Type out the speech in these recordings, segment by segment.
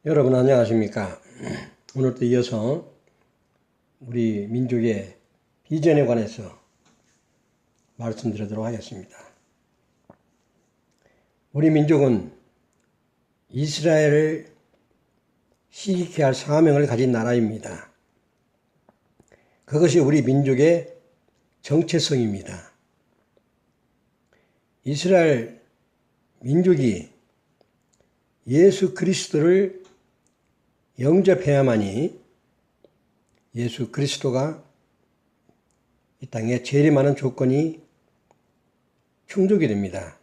여러분 안녕하십니까? 오늘도 이어서 우리 민족의 비전에 관해서 말씀드리도록 하겠습니다. 우리 민족은 이스라엘을 시기케 할 사명을 가진 나라입니다. 그것이 우리 민족의 정체성입니다. 이스라엘 민족이 예수 그리스도를 영접해야만이 예수 그리스도가 이 땅에 재림하는 조건이 충족이 됩니다.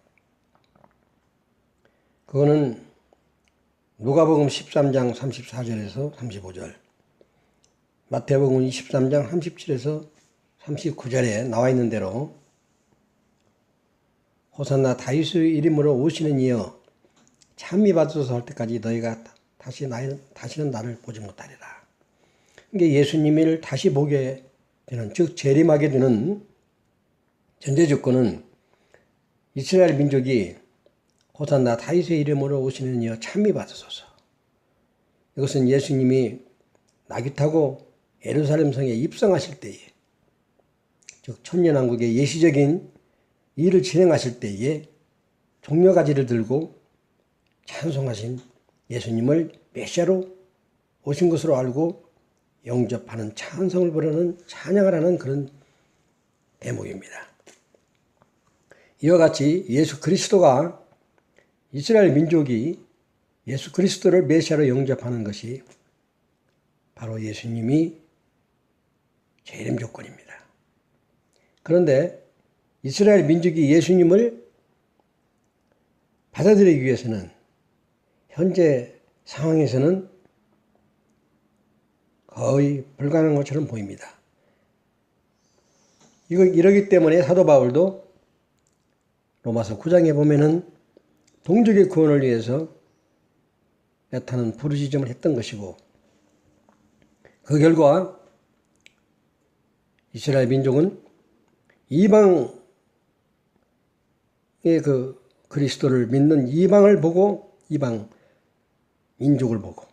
그거는 누가복음 13장 34절에서 35절, 마태복음 23장 37에서 39절에 나와 있는 대로 호산나 다윗의 이름으로 오시는 이여 찬미 받으소서 할 때까지 너희가 다시는 나를 보지 못하리라. 이게 예수님을 다시 보게 되는, 즉 재림하게 되는 전제 조건은 이스라엘 민족이 호산나 다윗의 이름으로 오시는 이여 찬미 받으소서. 이것은 예수님이 나귀 타고 예루살렘 성에 입성하실 때에, 즉 천년왕국의 예시적인 일을 진행하실 때에 종려가지를 들고 찬송하신 예수님을 메시아로 오신 것으로 알고 영접하는, 찬송을 부르는, 찬양을 하는 그런 대목입니다. 이와 같이 예수 그리스도가, 이스라엘 민족이 예수 그리스도를 메시아로 영접하는 것이 바로 예수님이 재림 조건입니다. 그런데 이스라엘 민족이 예수님을 받아들이기 위해서는 현재 상황에서는 거의 불가능한 것처럼 보입니다. 이러기 때문에 사도 바울도 로마서 9장에 보면은 동족의 구원을 위해서 애타는 부르짖음을 했던 것이고, 그 결과 이스라엘 민족은 이방의 그 그리스도를 믿는 이방을 보고, 이방 민족을 보고,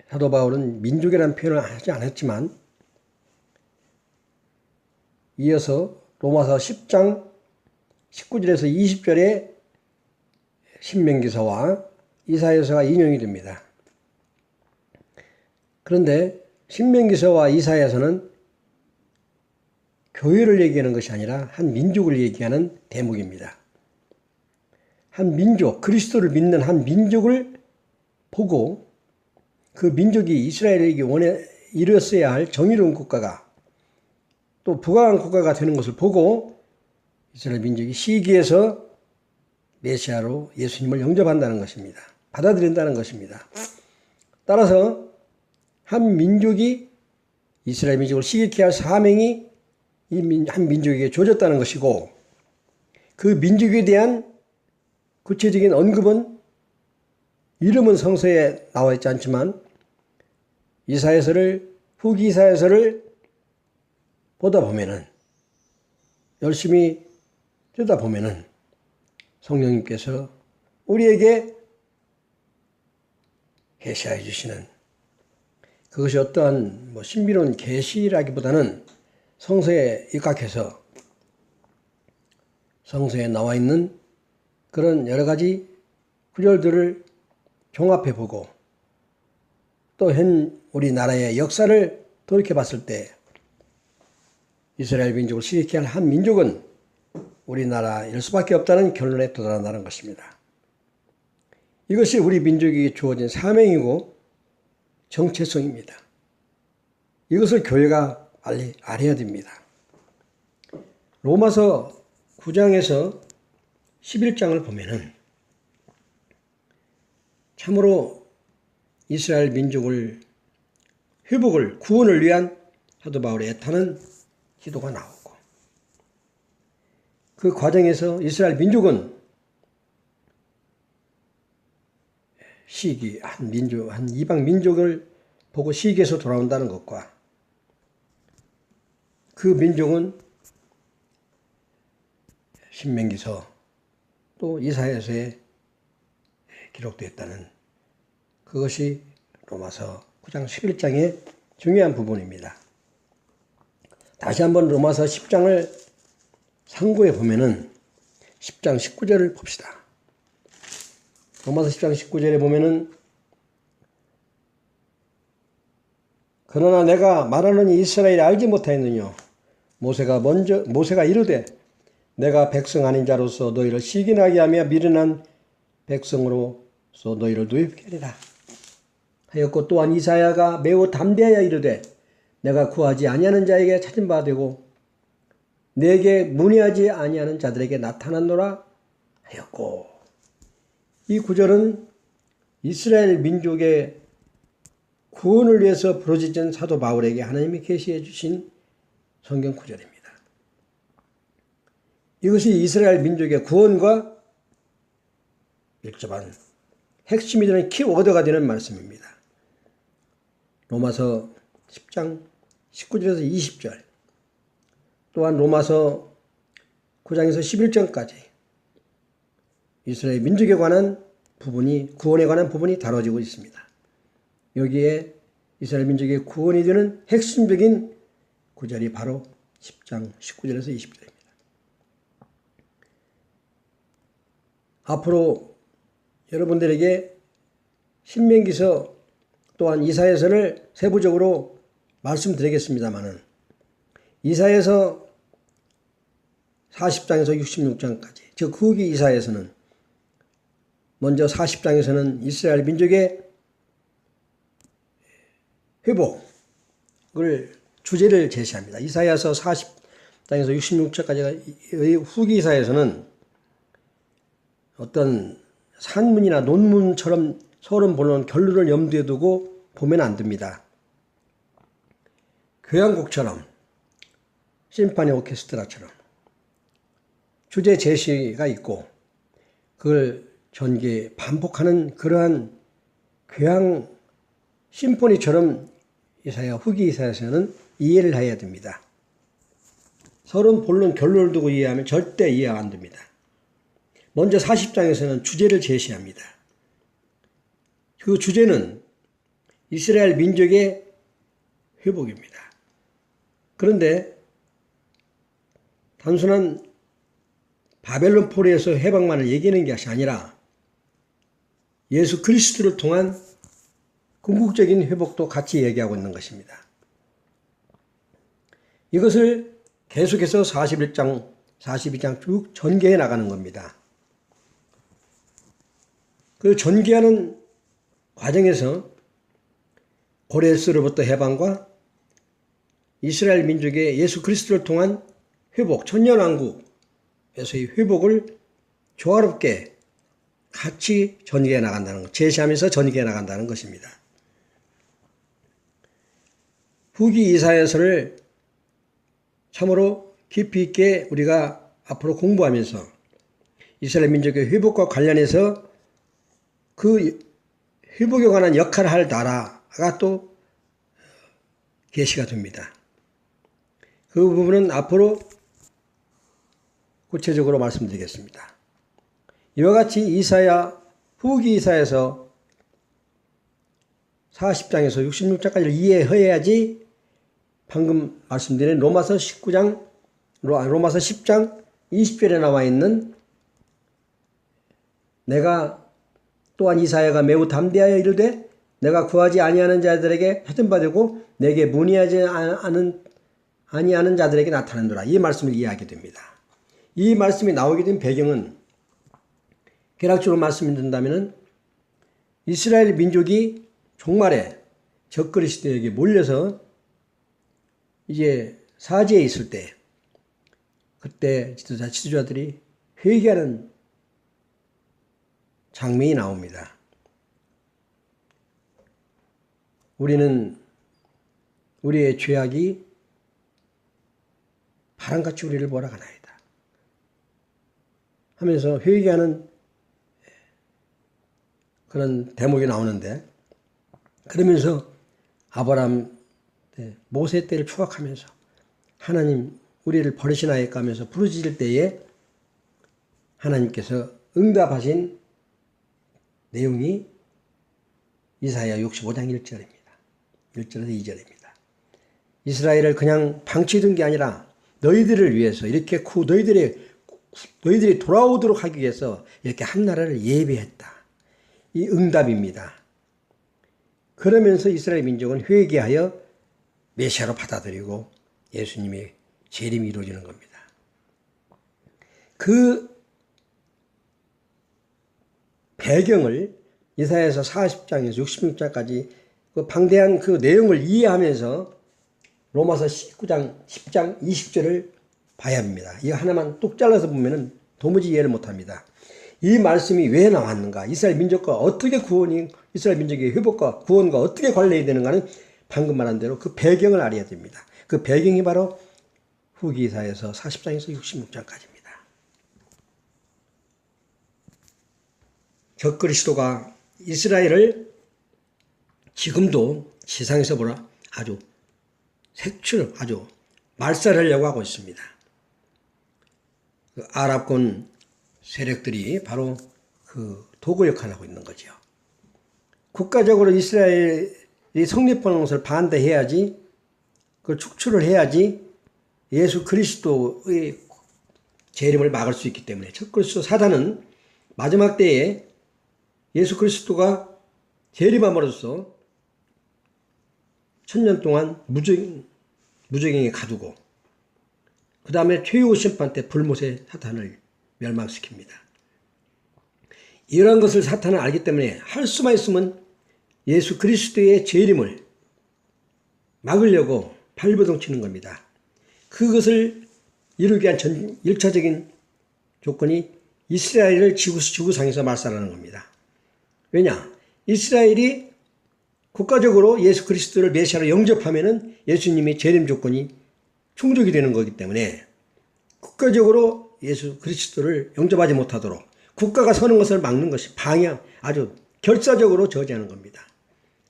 사도 바울은 민족이라는 표현을 하지 않았지만 이어서 로마서 10장 19절에서 20절에 신명기서와 이사야서가 인용이 됩니다. 그런데 신명기서와 이사야서는 교회를 얘기하는 것이 아니라 한 민족을 얘기하는 대목입니다. 한 민족, 그리스도를 믿는 한 민족을 보고, 그 민족이 이스라엘에게 이뤘어야 할 정의로운 국가가, 또 부강한 국가가 되는 것을 보고 이스라엘 민족이 시기에서 메시아로 예수님을 영접한다는 것입니다. 받아들인다는 것입니다. 따라서 한 민족이, 이스라엘 민족을 시기케 할 사명이 한 민족에게 주어졌다는 것이고, 그 민족에 대한 구체적인 언급은, 이름은 성서에 나와 있지 않지만 이사야서를, 후기 이사야서를 보다 보면은, 열심히 듣다 보면은 성령님께서 우리에게 계시해 주시는, 그것이 어떠한 신비로운 계시라기보다는 성서에 입각해서 성서에 나와 있는 그런 여러 가지 구절들을 종합해 보고, 또 현 우리나라의 역사를 돌이켜 봤을 때 이스라엘 민족을 시기케 할 한 민족은 우리나라일 수밖에 없다는 결론에 도달한다는 것입니다. 이것이 우리 민족에게 주어진 사명이고 정체성입니다. 이것을 교회가 빨리 알아야 됩니다. 로마서 9장에서 11장을 보면은 참으로 이스라엘 민족을 회복을, 구원을 위한 사도 바울의 애타는 기도가 나오고, 그 과정에서 이스라엘 민족은 한 이방 민족을 보고 시기에서 돌아온다는 것과, 그 민족은 신명기서 또 이사야서에 기록되었다는 그것이 로마서 9장 11장의 중요한 부분입니다. 다시 한번 로마서 10장을 상고해 보면은 10장 19절을 봅시다. 로마서 10장 19절에 보면은 그러나 내가 말하노니 이스라엘이 알지 못하였느냐 모세가 이르되 내가 백성 아닌 자로서 너희를 시기나게 하며 미련한 백성으로서 너희를 누이게 하리라 하였고 또한 이사야가 매우 담대하여 이르되 내가 구하지 아니하는 자에게 찾은 바 되고 내게 문의하지 아니하는 자들에게 나타났노라 하였고 이 구절은 이스라엘 민족의 구원을 위해서 부르짖은 사도 바울에게 하나님이 계시해 주신 성경 구절입니다. 이것이 이스라엘 민족의 구원과 밀접한 핵심이 되는 키워드가 되는 말씀입니다. 로마서 10장 19절에서 20절 또한 로마서 9장에서 11장까지 이스라엘 민족에 관한 부분이 구원에 관한 부분이 다뤄지고 있습니다. 여기에 이스라엘 민족의 구원이 되는 핵심적인 구절이 바로 10장 19절에서 20절입니다. 앞으로 여러분들에게 신명기서 또한 이사야서를 세부적으로 말씀드리겠습니다마는 이사야서 40장에서 66장까지 즉 후기 이사야서는 먼저 40장에서는 이스라엘 민족의 회복을 주제를 제시합니다. 이사야서 40장에서 66장까지의 후기 이사야서는 어떤 산문이나 논문처럼 서론 보는 결론을 염두에 두고 보면 안 됩니다. 교향곡처럼 심파니 오케스트라처럼 주제 제시가 있고 그걸 전개 반복하는 그러한 교향 심포니처럼 후기 이사야서는 이해를 해야 됩니다. 서론, 본론, 결론을 두고 이해하면 절대 이해가 안 됩니다. 먼저 40장에서는 주제를 제시합니다. 그 주제는 이스라엘 민족의 회복입니다. 그런데 단순한 바벨론 포로에서 해방만을 얘기하는 것이 아니라 예수 그리스도를 통한 궁극적인 회복도 같이 얘기하고 있는 것입니다. 이것을 계속해서 41장, 42장 쭉 전개해 나가는 겁니다. 그 전개하는 과정에서 고레스로부터 해방과 이스라엘 민족의 예수 그리스도를 통한 회복, 천년왕국에서의 회복을 조화롭게 같이 전개해 나간다는 것, 제시하면서 전개해 나간다는 것입니다. 후기 이사야서를 참으로 깊이 있게 우리가 앞으로 공부하면서 이스라엘 민족의 회복과 관련해서 그 회복에 관한 역할을 할 나라가 또 계시가 됩니다. 그 부분은 앞으로 구체적으로 말씀드리겠습니다. 이와 같이 후기 이사야서 40장에서 66장까지를 이해해야지 방금 말씀드린 로마서 10장 20절에 나와 있는 내가 또한 이사야가 매우 담대하여 이르되 내가 구하지 아니하는 자들에게 찾은 바 되고 내게 문의하지 아니하는 자들에게 나타난노라. 이 말씀을 이해하게 됩니다. 이 말씀이 나오게 된 배경은 개략적으로 말씀드린다면 이스라엘 민족이 종말에 적그리스도에게 몰려서 이제 사지에 있을 때 그때 지도자들이 회개하는 장면이 나옵니다. 우리는 우리의 죄악이 바람같이 우리를 몰아가나이다 하면서 회개하는 그런 대목이 나오는데 그러면서 아브라함 모세 때를 추억하면서 하나님 우리를 버리시나이까 하면서 부르짖을 때에 하나님께서 응답하신 내용이 이사야 65장 1절입니다. 1절에서 2절입니다. 이스라엘을 그냥 방치해둔 게 아니라 너희들을 위해서 이렇게 너희들이 돌아오도록 하기 위해서 이렇게 한 나라를 예비했다. 이 응답입니다. 그러면서 이스라엘 민족은 회개하여 메시아로 받아들이고 예수님의 재림이 이루어지는 겁니다. 그 배경을 이사야서 40장에서 66장까지 그 방대한 그 내용을 이해하면서 로마서 19장 10장 20절을 봐야 합니다. 이거 하나만 뚝 잘라서 보면은 도무지 이해를 못합니다. 이 말씀이 왜 나왔는가? 이스라엘 민족과 어떻게 이스라엘 민족의 회복과 구원과 어떻게 관련이 되는가는 방금 말한 대로 그 배경을 알아야 됩니다. 그 배경이 바로 후기이사에서 40장에서 66장까지입니다. 적그리스도가 이스라엘을 지금도 지상에서 보라 아주 말살하려고 하고 있습니다. 그 아랍권 세력들이 바로 그 도구 역할을 하고 있는 거죠. 국가적으로 이스라엘이 성립하는 것을 반대해야지, 그걸 축출을 해야지 예수 그리스도의 재림을 막을 수 있기 때문에 적그리스도 사단은 마지막 때에 예수 그리스도가 재림함으로써 1000년 동안 무적행에 가두고 그 다음에 최후 심판 때 불못의 사탄을 멸망시킵니다. 이러한 것을 사탄은 알기 때문에 할 수만 있으면 예수 그리스도의 재림을 막으려고 발버둥 치는 겁니다. 그것을 이루기 위한 1차적인 조건이 이스라엘을 지구상에서 말살하는 겁니다. 왜냐? 이스라엘이 국가적으로 예수 그리스도를 메시아로 영접하면은 예수님의 재림 조건이 충족이 되는 거기 때문에 국가적으로 예수 그리스도를 영접하지 못하도록 국가가 서는 것을 막는 것이 아주 결사적으로 저지하는 겁니다.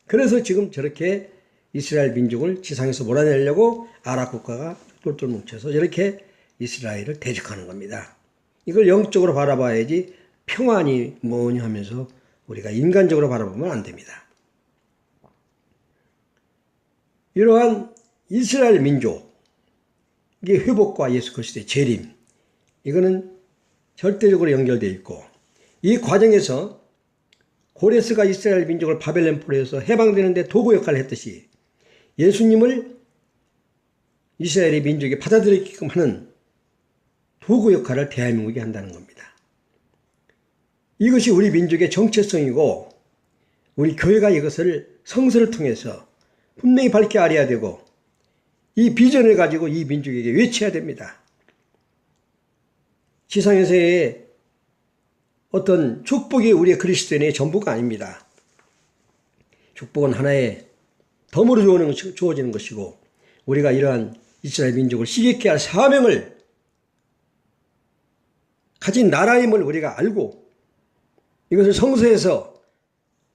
그래서 지금 저렇게 이스라엘 민족을 지상에서 몰아내려고 아랍 국가가 똘똘 뭉쳐서 저렇게 이스라엘을 대적하는 겁니다. 이걸 영적으로 바라봐야지 평안이 뭐냐 하면서 우리가 인간적으로 바라보면 안 됩니다. 이러한 이스라엘 민족의 회복과 예수 그리스도의 재림, 이거는 절대적으로 연결되어 있고, 이 과정에서 고레스가 이스라엘 민족을 바벨론 포로에서 해방되는데 도구 역할을 했듯이 예수님을 이스라엘의 민족이 받아들이게끔 하는 도구 역할을 대한민국이 한다는 겁니다. 이것이 우리 민족의 정체성이고 우리 교회가 이것을 성서를 통해서 분명히 밝게 알아야 되고 이 비전을 가지고 이 민족에게 외쳐야 됩니다. 지상에서의 어떤 축복이 우리의 그리스도인의 전부가 아닙니다. 축복은 하나의 덤으로 주어지는 것이고 우리가 이러한 이스라엘 민족을 시기케 할 사명을 가진 나라임을 우리가 알고 이것을 성서에서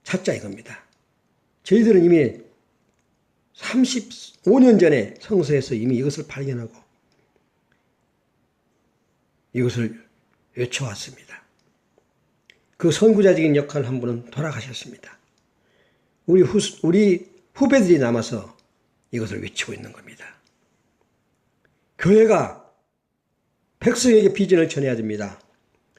찾자 이겁니다. 저희들은 이미 35년 전에 성서에서 이미 이것을 발견하고 이것을 외쳐왔습니다. 그 선구자적인 역할 한 분은 돌아가셨습니다. 우리 후배들이 남아서 이것을 외치고 있는 겁니다. 교회가 백성에게 비전을 전해야 됩니다.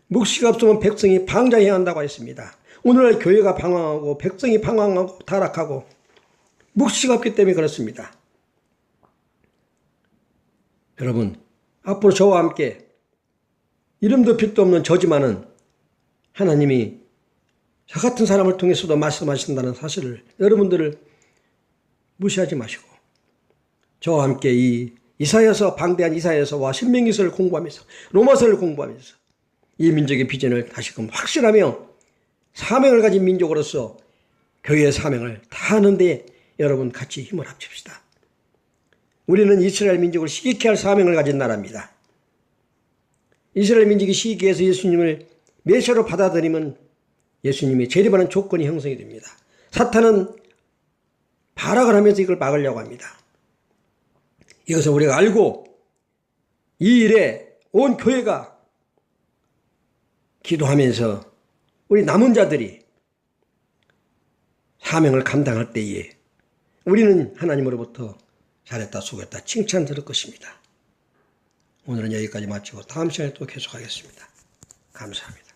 묵시가 없으면 백성이 방장해야 한다고 했습니다. 오늘날 교회가 방황하고 백성이 방황하고 타락하고 묵시가 없기 때문에 그렇습니다. 여러분, 앞으로 저와 함께 이름도 빛도 없는 저지만은 하나님이 저 같은 사람을 통해서도 말씀하신다는 사실을 여러분들을 무시하지 마시고 저와 함께 이 이사야서 방대한 이사야서와 신명기서를 공부하면서 로마서를 공부하면서 이 민족의 비전을 다시금 확실하며 사명을 가진 민족으로서 교회의 사명을 다하는 데 여러분 같이 힘을 합칩시다. 우리는 이스라엘 민족을 시기케 할 사명을 가진 나라입니다. 이스라엘 민족이 시기해서 예수님을 메시아로 받아들이면 예수님이 재림하는 조건이 형성이 됩니다. 사탄은 발악을 하면서 이걸 막으려고 합니다. 이것을 우리가 알고 이 일에 온 교회가 기도하면서 우리 남은 자들이 사명을 감당할 때에 우리는 하나님으로부터 잘했다, 수고했다 칭찬 들을 것입니다. 오늘은 여기까지 마치고 다음 시간에 또 계속하겠습니다. 감사합니다.